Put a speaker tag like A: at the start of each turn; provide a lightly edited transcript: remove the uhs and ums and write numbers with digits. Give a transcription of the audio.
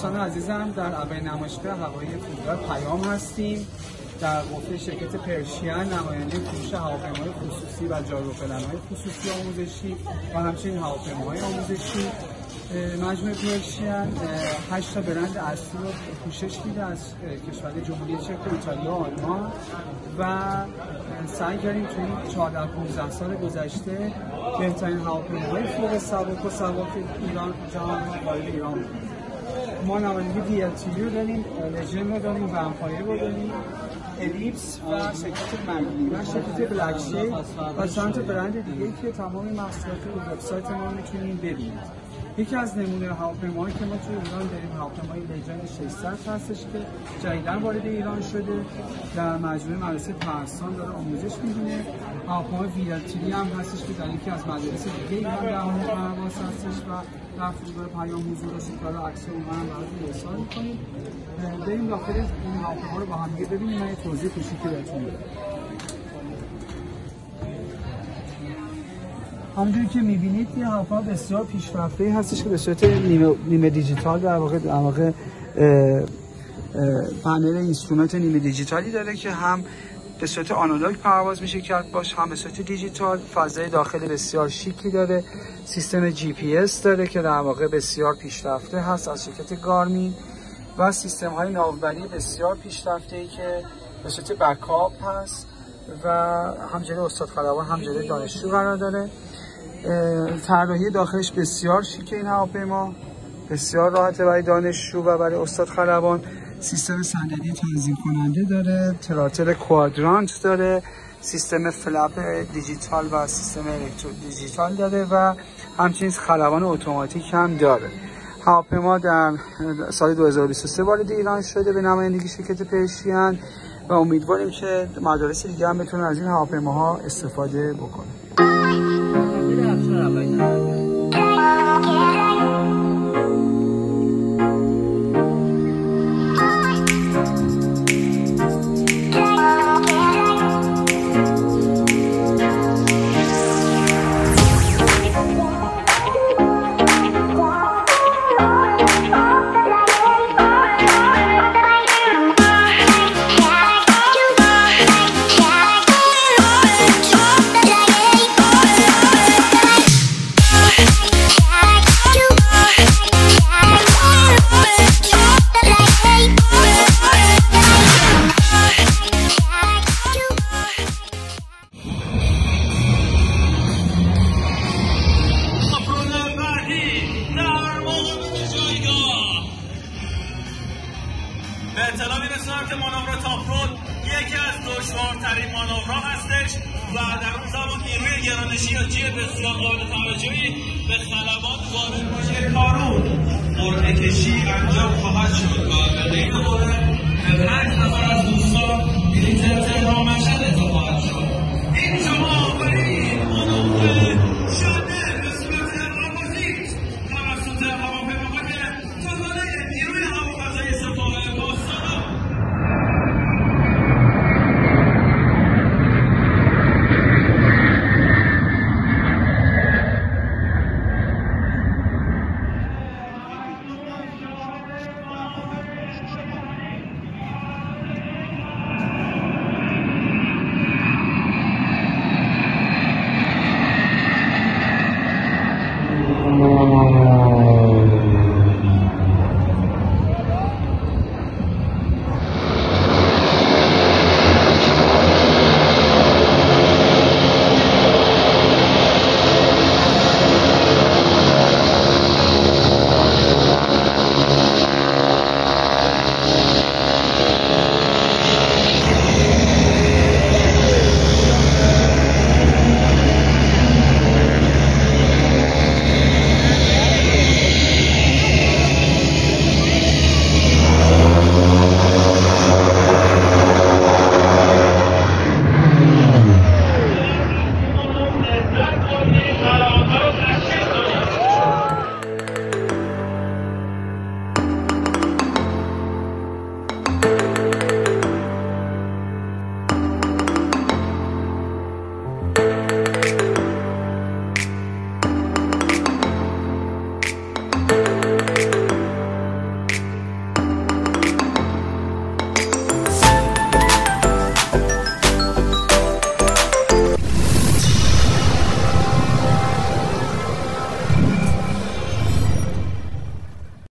A: دوستان عزیزم، در اولین نمایشگاه هوایی فرودگاه پیام هستیم. در قفل شرکت پرشین نماینده فروش هواپیماهای خصوصی و جاروپلن‌های خصوصی آموزشی و همچنین هواپیماهای آموزشی. مجموعه پرشین 8 تا برند اصلی رو پوشش میده از کشورهای جمهوری چک و ایتالیا و آلمان و سعی کردیم توی این 14-15 سال گذشته بهترین هواپیماهای فوق سبک و سبک ایران جهان وارد ایران بود. ما نمایندگی VLTV رو داریم، لژند رو داریم، ومپایر رو داریم، الیپس و شرکت مگلی و شرکت بلک شیپ و چند تا برند دیگه که تمام محصولات رو وبسایت ما میتونید ببینید. یکی از نمونه هواپیماهایی که ما توی ایران داریم هواپیمای لژند 600 هستش که جدیداً وارد ایران شده، در مجموعه مدرسه پرستان داره آموزش می‌بینه. هواپیمای VLTV هم هستش که در یکی از مدارس دیگه ایران در حال پرواز هستش و در فرودگاه پیام حضور داشته که حالا عکس اون هم براتون ارسال می‌کنیم. بریم داخل این هواپیما رو با هم دیگه ببینیم. من یه توضیح کوچیکی بهتون میدم. همونجوری که می‌بینید یه هواپیما بسیار پیشرفته‌ای هستش که به صورت نیمه دیجیتال در واقع پنل اینسترومنت نیمه دیجیتالی داره که هم به صورت آنالوگ پرواز میشه کرد باش، هم به صورت دیجیتال. فضای داخل بسیار شیکی داره، سیستم GPS داره که در واقع بسیار پیشرفته هست از شرکت گارمین و سیستم‌های ناوبری بسیار پیشرفته‌ای که به صورت بکاپ هست و هم جلوی استاد خلبان هم جلوی دانشجو قرار داره. طراحی داخلش بسیار شیکه این هواپیما، بسیار راحته برای دانشجو و برای استاد خلبان. سیستم صندلی تنظیم کننده داره، تراتل کوادرانت داره، سیستم فلپ دیجیتال و سیستم الکترو دیجیتال داره و همچنین خلبان اتوماتیک هم داره. هواپیما در سال 2023 وارد ایران شده به نمایندگی شرکت پرشین و امیدواریم که مدارس دیگه هم بتونن از این هواپیماها استفاده بکنن.
B: به اطلاع می‌رسونم که مانور تاپرول یکی از دشوارترین مانورها هستش و در اون زمان نیروی گرانشیاتی بسیار قابل توجهی به خلبان وارد میشه. کارون قرعه کشی انجام خواهد شد و به غیر مورد به 5 نفر از دوستان